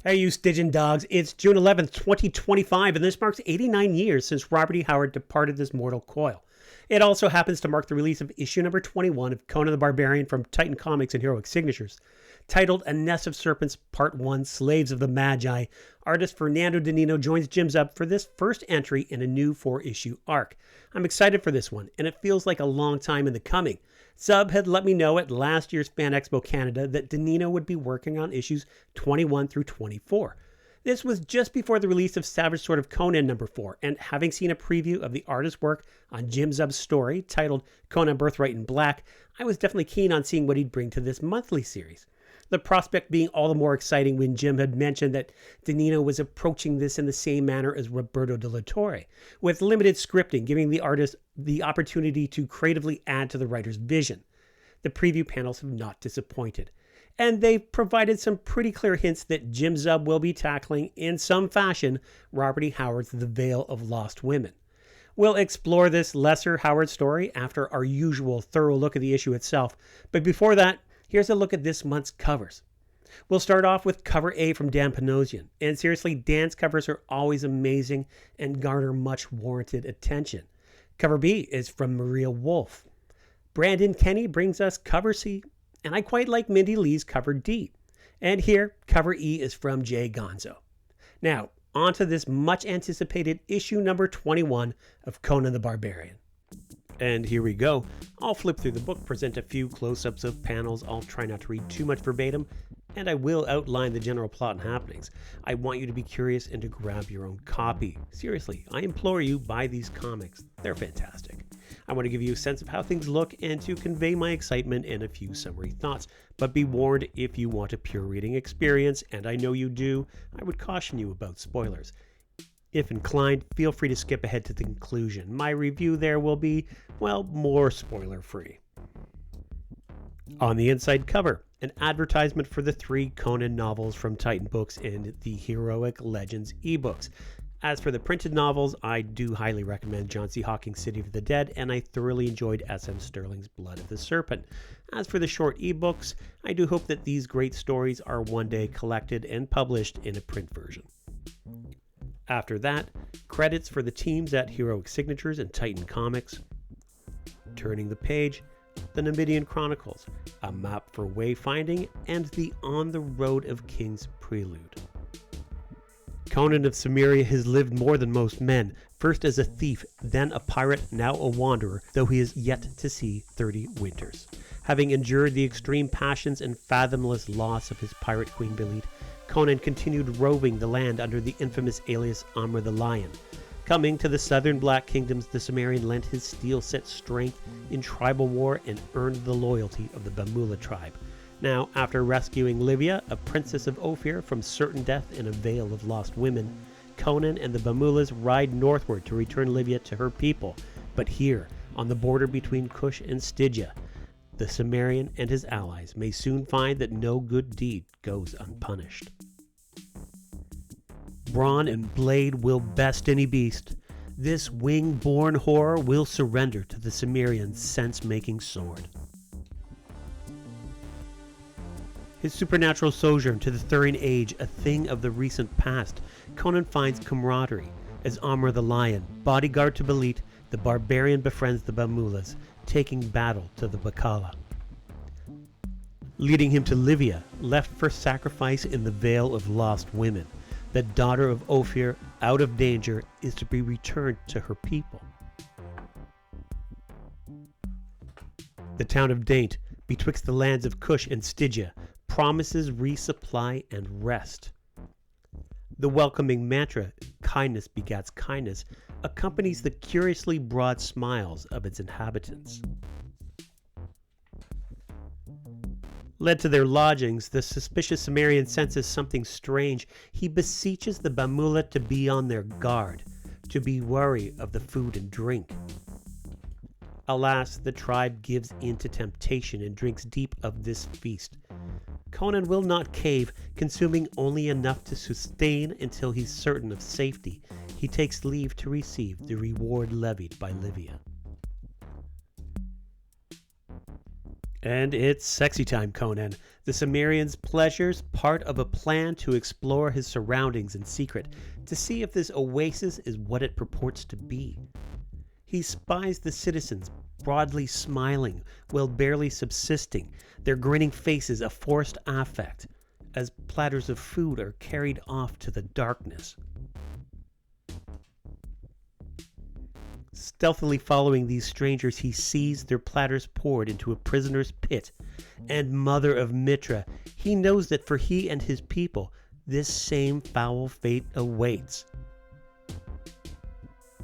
Hey, you Stygian Dogs. It's June 11th, 2025, and this marks 89 years since Robert E. Howard departed this mortal coil. It also happens to mark the release of issue number 21 of Conan the Barbarian from Titan Comics and Heroic Signatures. Titled A Nest of Serpents, Part 1, Slaves of the Magi, artist Fernando Dagnino joins Jim Zub for this first entry in a new 4-issue arc. I'm excited for this one, and it feels like a long time in the coming. Zub had let me know at last year's Fan Expo Canada that Dagnino would be working on issues 21 through 24. This was just before the release of Savage Sword of Conan number 4, and having seen a preview of the artist's work on Jim Zub's story, titled Conan Birthright in Black, I was definitely keen on seeing what he'd bring to this monthly series. The prospect being all the more exciting when Jim had mentioned that Dagnino was approaching this in the same manner as Roberto de la Torre, with limited scripting, giving the artist the opportunity to creatively add to the writer's vision. The preview panels have not disappointed, and they've provided some pretty clear hints that Jim Zub will be tackling, in some fashion, Robert E. Howard's The Veil of Lost Women. We'll explore this lesser Howard story after our usual thorough look at the issue itself, but before that, here's a look at this month's covers. We'll start off with cover A from Dan Panosian, and seriously, Dan's covers are always amazing and garner much warranted attention. Cover B is from Maria Wolf. Brandon Kenney brings us cover C, and I quite like Mindy Lee's cover D. And here, cover E is from Jay Gonzo. Now, on to this much anticipated issue number 21 of Conan the Barbarian. And here we go. I'll flip through the book, present a few close-ups of panels. I'll try not to read too much verbatim, and I will outline the general plot and happenings. I want you to be curious and to grab your own copy. Seriously, I implore you, buy these comics. They're fantastic. I want to give you a sense of how things look and to convey my excitement and a few summary thoughts. But be warned, if you want a pure reading experience, and I know you do, I would caution you about spoilers. If inclined, feel free to skip ahead to the conclusion. My review there will be, well, more spoiler-free. On the inside cover, an advertisement for the 3 Conan novels from Titan Books and the Heroic Legends ebooks. As for the printed novels, I do highly recommend John C. Hawking's City of the Dead, and I thoroughly enjoyed S.M. Sterling's Blood of the Serpent. As for the short ebooks, I do hope that these great stories are one day collected and published in a print version. After that, credits for the teams at Heroic Signatures and Titan Comics. Turning the page, the Numidian Chronicles, a map for wayfinding, and the On the Road of Kings prelude. Conan of Cimmeria has lived more than most men, first as a thief, then a pirate, now a wanderer, though he is yet to see 30 winters. Having endured the extreme passions and fathomless loss of his pirate queen Belit, Conan continued roving the land under the infamous alias Amr the Lion. Coming to the southern Black Kingdoms, the Cimmerian lent his steel-set strength in tribal war and earned the loyalty of the Bamula tribe. Now, after rescuing Livia, a princess of Ophir, from certain death in a veil of lost women, Conan and the Bamulas ride northward to return Livia to her people. But here, on the border between Kush and Stygia, the Cimmerian and his allies may soon find that no good deed goes unpunished. Brawn and blade will best any beast. This wing-born horror will surrender to the Cimmerian's sense-making sword. His supernatural sojourn to the Thurian Age, a thing of the recent past, Conan finds camaraderie. As Amr the Lion, bodyguard to Belit, the barbarian befriends the Bamulas, taking battle to the Bacala. Leading him to Livia, left for sacrifice in the Veil of Lost Women. The daughter of Ophir, out of danger, is to be returned to her people. The town of Daint, betwixt the lands of Kush and Stygia, promises resupply and rest. The welcoming mantra, kindness begats kindness, accompanies the curiously broad smiles of its inhabitants. Led to their lodgings, the suspicious Cimmerian senses something strange. He beseeches the Bamula to be on their guard, to be wary of the food and drink. Alas, the tribe gives in to temptation and drinks deep of this feast. Conan will not cave, consuming only enough to sustain until he's certain of safety. He takes leave to receive the reward levied by Livia. And it's sexy time, Conan. The Cimmerian's pleasures, part of a plan to explore his surroundings in secret, to see if this oasis is what it purports to be. He spies the citizens, broadly smiling, while barely subsisting, their grinning faces a forced affect, as platters of food are carried off to the darkness. Stealthily following these strangers, he sees their platters poured into a prisoner's pit. And Mother of Mitra, he knows that for he and his people, this same foul fate awaits.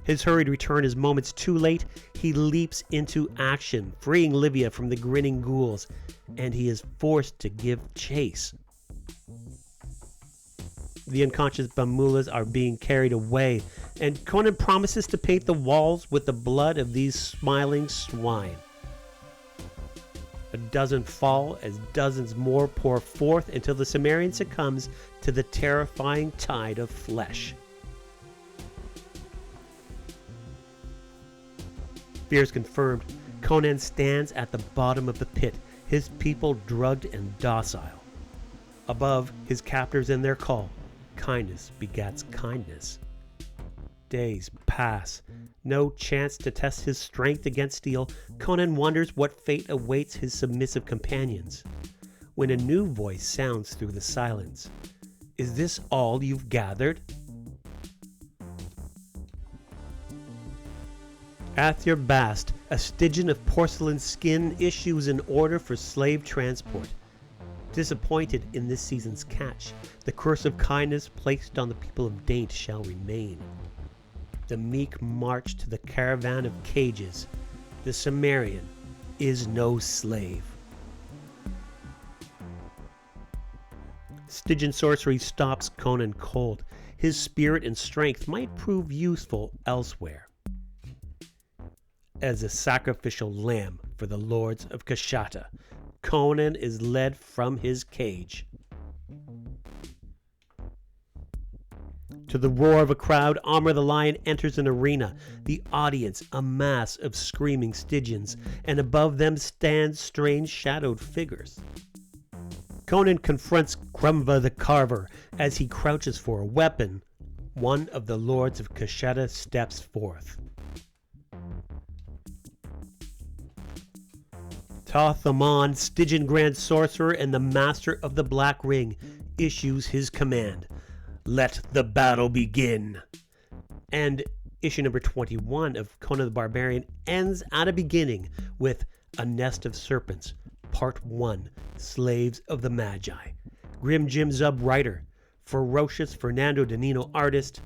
His hurried return is moments too late. He leaps into action, freeing Livia from the grinning ghouls, and he is forced to give chase. The unconscious Bamulas are being carried away, and Conan promises to paint the walls with the blood of these smiling swine. A dozen fall as dozens more pour forth until the Cimmerian succumbs to the terrifying tide of flesh. Fears confirmed, Conan stands at the bottom of the pit, his people drugged and docile. Above, his captors and their call. Kindness begats kindness. Days pass. No chance to test his strength against steel. Conan wonders what fate awaits his submissive companions. When a new voice sounds through the silence. Is this all you've gathered? Athir Bast, a Stygian of porcelain skin, issues an order for slave transport. Disappointed in this season's catch, the curse of kindness placed on the people of Daint shall remain. The meek march to the caravan of cages. The Cimmerian is no slave. Stygian sorcery stops Conan cold. His spirit and strength might prove useful elsewhere. As a sacrificial lamb for the lords of Kashata, Conan is led from his cage. To the roar of a crowd, Amr the Lion enters an arena. The audience, a mass of screaming Stygians, and above them stand strange shadowed figures. Conan confronts Grumva the Carver as he crouches for a weapon. One of the lords of Kashata steps forth. Tathaman, Stygian Grand Sorcerer and the Master of the Black Ring, issues his command. Let the battle begin. And issue number 21 of Conan the Barbarian ends at a beginning with A Nest of Serpents, Part 1, Slaves of the Magi. Grim Jim Zub writer, ferocious Fernando Dagnino artist,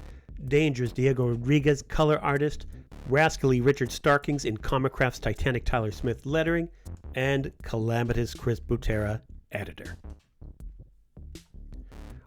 dangerous Diego Rodriguez color artist, rascally Richard Starkings in Comicraft's Titanic Tyler Smith lettering, and calamitous Chris Butera editor.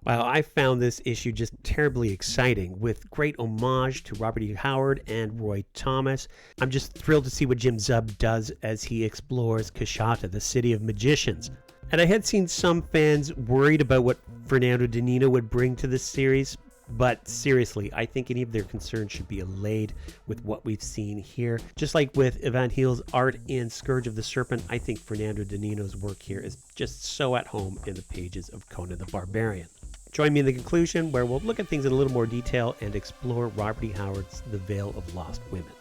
Wow, I found this issue just terribly exciting, with great homage to Robert E. Howard and Roy Thomas. I'm just thrilled to see what Jim Zub does as he explores Kashata, the city of magicians. And I had seen some fans worried about what Fernando Dagnino would bring to this series, but seriously, I think any of their concerns should be allayed with what we've seen here. Just like with Ivan Heel's art in Scourge of the Serpent, I think Fernando Dagnino's work here is just so at home in the pages of Conan the Barbarian. Join me in the conclusion, where we'll look at things in a little more detail and explore Robert E. Howard's The Veil of Lost Women.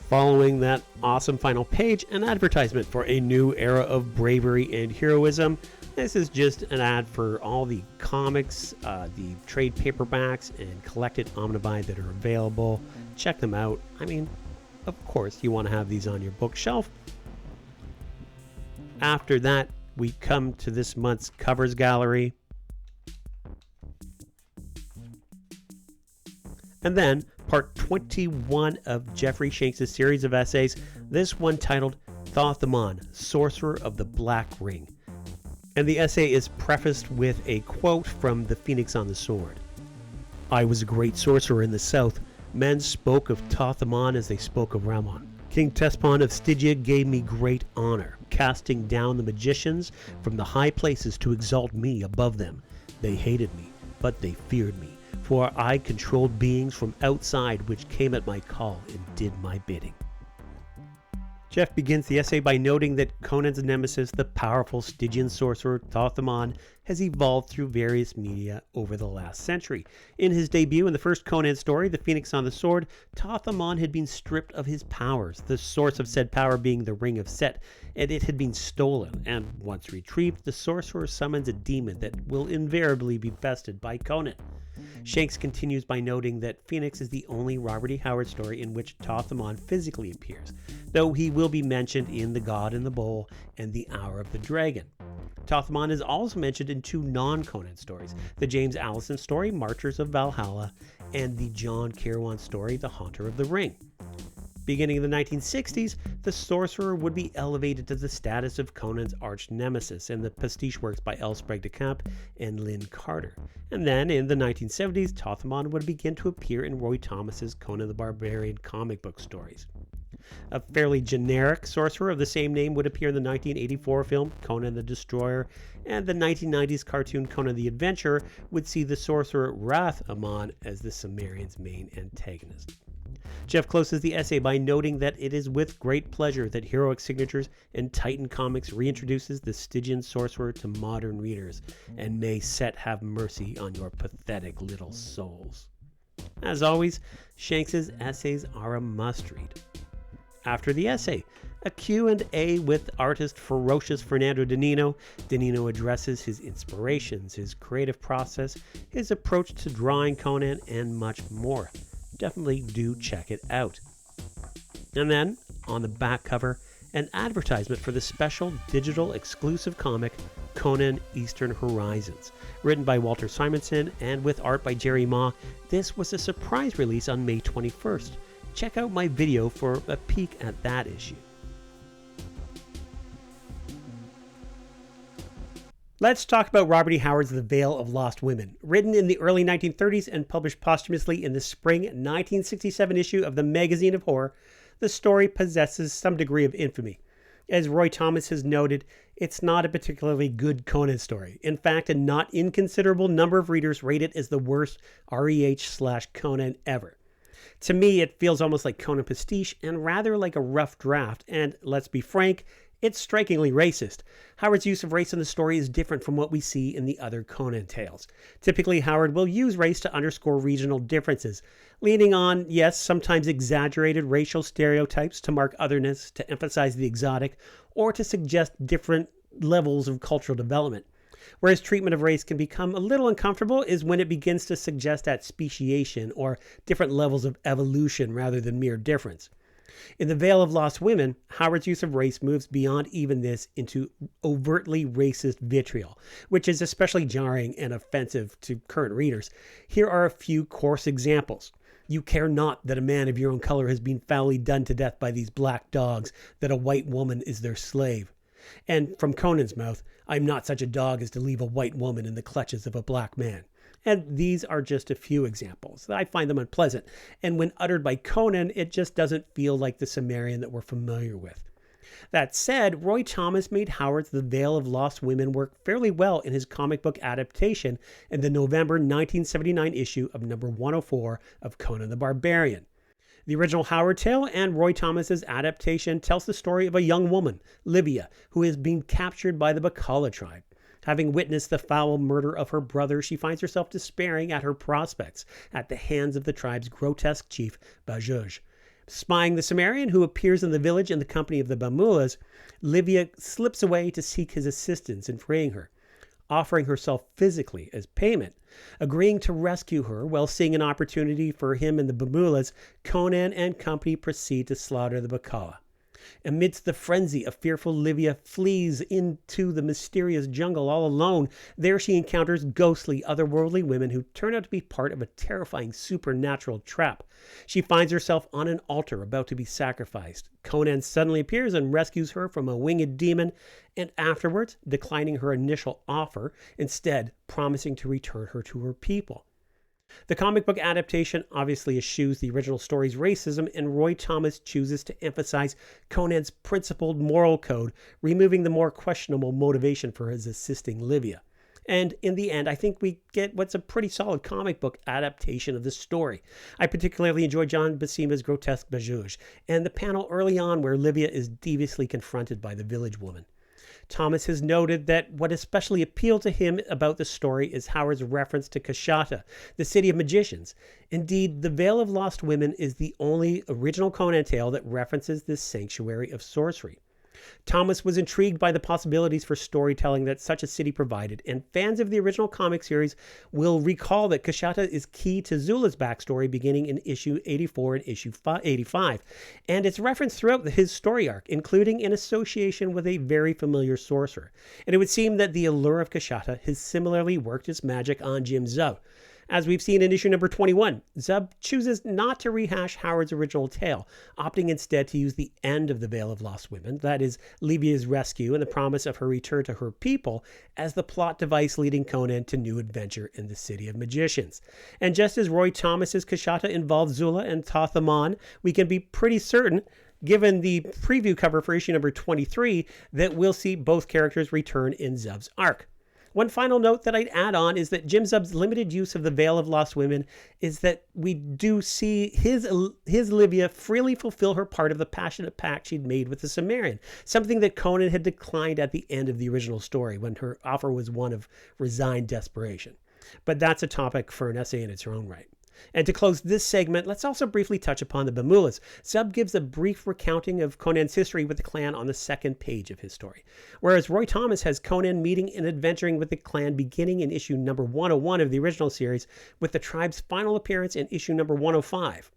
Following that awesome final page, an advertisement for a new era of bravery and heroism. This is just an ad for all the comics, the trade paperbacks, and collected omnibuy that are available. Check them out. I mean, of course, you want to have these on your bookshelf. After that, we come to this month's covers gallery. And then, part 21 of Jeffrey Shanks' series of essays, this one titled Tathaman, Sorcerer of the Black Ring. And the essay is prefaced with a quote from The Phoenix on the Sword. I was a great sorcerer in the south. Men spoke of Tathaman as they spoke of Ramon. King Tespon of Stygia gave me great honor, casting down the magicians from the high places to exalt me above them. They hated me, but they feared me, for I controlled beings from outside which came at my call and did my bidding. Jeff begins the essay by noting that Conan's nemesis, the powerful Stygian sorcerer Thothomon, has evolved through various media over the last century. In his debut in the first Conan story, The Phoenix on the Sword, Thothomon had been stripped of his powers, the source of said power being the Ring of Set, and it had been stolen, and once retrieved, the sorcerer summons a demon that will invariably be bested by Conan. Shanks continues by noting that Phoenix is the only Robert E. Howard story in which Thothomon physically appears, though he will be mentioned in The God in the Bowl and The Hour of the Dragon. Thothomon is also mentioned in two non-Conan stories, the James Allison story, Marchers of Valhalla, and the John Kirwan story, The Haunter of the Ring. Beginning in the 1960s, the sorcerer would be elevated to the status of Conan's arch-nemesis in the pastiche works by L. Sprague de Camp and Lynn Carter. And then, in the 1970s, Thothomon would begin to appear in Roy Thomas's Conan the Barbarian comic book stories. A fairly generic sorcerer of the same name would appear in the 1984 film Conan the Destroyer, and the 1990s cartoon Conan the Adventurer would see the sorcerer Wrath-Amon as the Cimmerian's main antagonist. Jeff closes the essay by noting that it is with great pleasure that Heroic Signatures and Titan Comics reintroduces the Stygian sorcerer to modern readers, and may Set have mercy on your pathetic little souls. As always, Shanks's essays are a must-read. After the essay, a Q&A with artist ferocious Fernando Dagnino. Dagnino addresses his inspirations, his creative process, his approach to drawing Conan, and much more. Definitely do check it out. And then, on the back cover, an advertisement for the special digital exclusive comic Conan Eastern Horizons. Written by Walter Simonson and with art by Jerry Ma, this was a surprise release on May 21st. Check out my video for a peek at that issue. Let's talk about Robert E. Howard's The Vale of Lost Women. Written in the early 1930s and published posthumously in the spring 1967 issue of the Magazine of Horror, the story possesses some degree of infamy. As Roy Thomas has noted, it's not a particularly good Conan story. In fact, a not inconsiderable number of readers rate it as the worst REH/Conan ever. To me, it feels almost like Conan pastiche and rather like a rough draft, and let's be frank, it's strikingly racist. Howard's use of race in the story is different from what we see in the other Conan tales. Typically, Howard will use race to underscore regional differences, leaning on, yes, sometimes exaggerated racial stereotypes to mark otherness, to emphasize the exotic, or to suggest different levels of cultural development. Where his treatment of race can become a little uncomfortable is when it begins to suggest that speciation or different levels of evolution rather than mere difference. In The Vale of Lost Women, Howard's use of race moves beyond even this into overtly racist vitriol, which is especially jarring and offensive to current readers. Here are a few coarse examples. You care not that a man of your own color has been foully done to death by these black dogs, that a white woman is their slave. And from Conan's mouth, I'm not such a dog as to leave a white woman in the clutches of a black man. And these are just a few examples. I find them unpleasant, and when uttered by Conan, it just doesn't feel like the Cimmerian that we're familiar with. That said, Roy Thomas made Howard's The Vale of Lost Women work fairly well in his comic book adaptation in the November 1979 issue of number 104 of Conan the Barbarian. The original Howard tale and Roy Thomas's adaptation tells the story of a young woman, Livia, who is being captured by the Bacala tribe. Having witnessed the foul murder of her brother, she finds herself despairing at her prospects at the hands of the tribe's grotesque chief, Bajuj. Spying the Cimmerian, who appears in the village in the company of the Bamulas, Livia slips away to seek his assistance in freeing her, offering herself physically as payment. Agreeing to rescue her while seeing an opportunity for him and the Bamulas, Conan and company proceed to slaughter the Bacala. Amidst the frenzy, a fearful Livia flees into the mysterious jungle all alone. There she encounters ghostly, otherworldly women who turn out to be part of a terrifying supernatural trap. She finds herself on an altar about to be sacrificed. Conan suddenly appears and rescues her from a winged demon, and afterwards, declining her initial offer, instead promising to return her to her people. The comic book adaptation obviously eschews the original story's racism, and Roy Thomas chooses to emphasize Conan's principled moral code, removing the more questionable motivation for his assisting Livia. And in the end, I think we get what's a pretty solid comic book adaptation of the story. I particularly enjoy John Buscema's grotesque Bajouge, and the panel early on where Livia is deviously confronted by the village woman. Thomas has noted that what especially appealed to him about the story is Howard's reference to Kashata, the city of magicians. Indeed, the Vale of Lost Women is the only original Conan tale that references this sanctuary of sorcery. Thomas was intrigued by the possibilities for storytelling that such a city provided, and fans of the original comic series will recall that Kashata is key to Zula's backstory beginning in issue 84 and issue 85, and it's referenced throughout his story arc, including in association with a very familiar sorcerer. And it would seem that the allure of Kashata has similarly worked its magic on Jim Zub. As we've seen in issue number 21, Zub chooses not to rehash Howard's original tale, opting instead to use the end of the Vale of Lost Women, that is, Livia's rescue and the promise of her return to her people, as the plot device leading Conan to new adventure in the City of Magicians. And just as Roy Thomas's Kashata involved Zula and Tathamon, we can be pretty certain, given the preview cover for issue number 23, that we'll see both characters return in Zub's arc. One final note that I'd add on is that Jim Zub's limited use of the Vale of Lost Women is that we do see his Livia freely fulfill her part of the passionate pact she'd made with the Cimmerian, something that Conan had declined at the end of the original story when her offer was one of resigned desperation. But that's a topic for an essay in its own right. And to close this segment, let's also briefly touch upon the Bamulas. Zub gives a brief recounting of Conan's history with the clan on the second page of his story, whereas Roy Thomas has Conan meeting and adventuring with the clan beginning in issue number 101 of the original series, with the tribe's final appearance in issue number 105.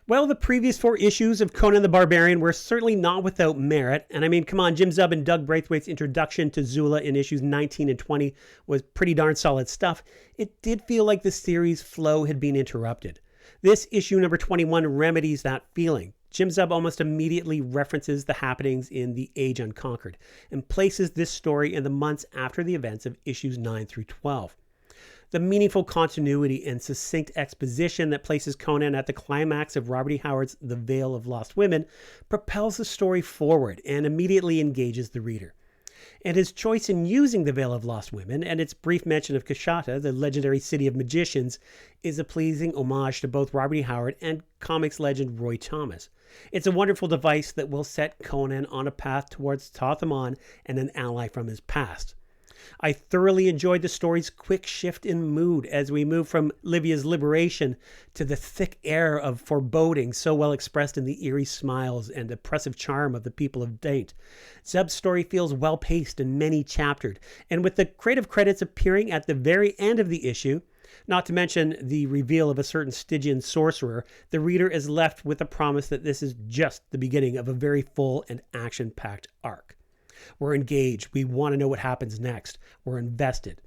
Well, the previous 4 issues of Conan the Barbarian were certainly not without merit. And I mean, come on, Jim Zub and Doug Braithwaite's introduction to Zula in issues 19 and 20 was pretty darn solid stuff. It did feel like the series' flow had been interrupted. This issue number 21 remedies that feeling. Jim Zub almost immediately references the happenings in The Age Unconquered and places this story in the months after the events of issues 9 through 12. The meaningful continuity and succinct exposition that places Conan at the climax of Robert E. Howard's The Vale of Lost Women propels the story forward and immediately engages the reader. And his choice in using The Vale of Lost Women and its brief mention of Kashata, the legendary city of magicians, is a pleasing homage to both Robert E. Howard and comics legend Roy Thomas. It's a wonderful device that will set Conan on a path towards Tathamon and an ally from his past. I thoroughly enjoyed the story's quick shift in mood as we move from Livia's liberation to the thick air of foreboding so well expressed in the eerie smiles and oppressive charm of the people of Daint. Zub's story feels well-paced and many-chaptered, and with the creative credits appearing at the very end of the issue, not to mention the reveal of a certain Stygian sorcerer, the reader is left with the promise that this is just the beginning of a very full and action-packed arc. We're engaged. We want to know what happens next. We're invested.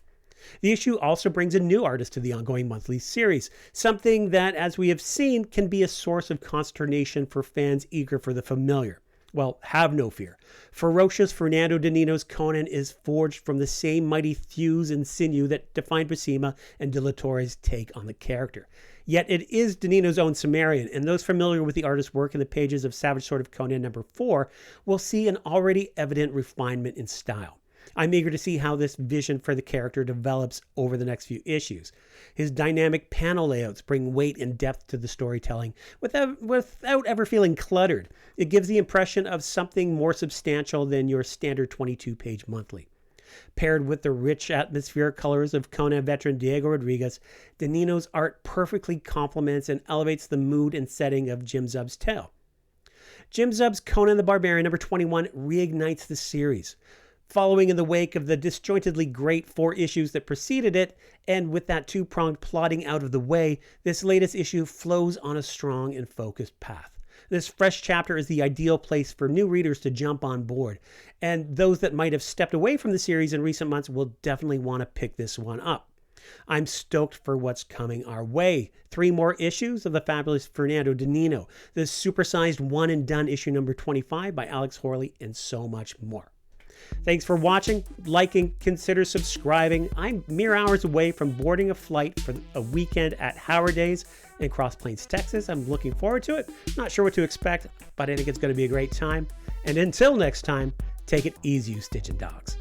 The issue also brings a new artist to the ongoing monthly series, something that, as we have seen, can be a source of consternation for fans eager for the familiar. Well, have no fear. Ferocious Fernando Dagnino's Conan is forged from the same mighty thews and sinew that defined Buscema and De La Torre's take on the character. Yet it is Dagnino's own Cimmerian, and those familiar with the artist's work in the pages of Savage Sword of Conan number 4 will see an already evident refinement in style. I'm eager to see how this vision for the character develops over the next few issues. His dynamic panel layouts bring weight and depth to the storytelling without ever feeling cluttered. It gives the impression of something more substantial than your standard 22-page monthly. Paired with the rich atmospheric colors of Conan veteran Diego Rodriguez, Dagnino's art perfectly complements and elevates the mood and setting of Jim Zub's tale. Jim Zub's Conan the Barbarian number 21 reignites the series. Following in the wake of the disjointedly great 4 issues that preceded it, and with that 2-pronged plotting out of the way, this latest issue flows on a strong and focused path. This fresh chapter is the ideal place for new readers to jump on board, and those that might have stepped away from the series in recent months will definitely want to pick this one up. I'm stoked for what's coming our way. 3 more issues of the fabulous Fernando Dagnino, the supersized one-and-done issue number 25 by Alex Horley, and so much more. Thanks for watching, liking, consider subscribing. I'm mere hours away from boarding a flight for a weekend at Howard Days in Cross Plains, Texas. I'm looking forward to it. Not sure what to expect, but I think it's going to be a great time. And until next time, take it easy, you Stygian Dogs.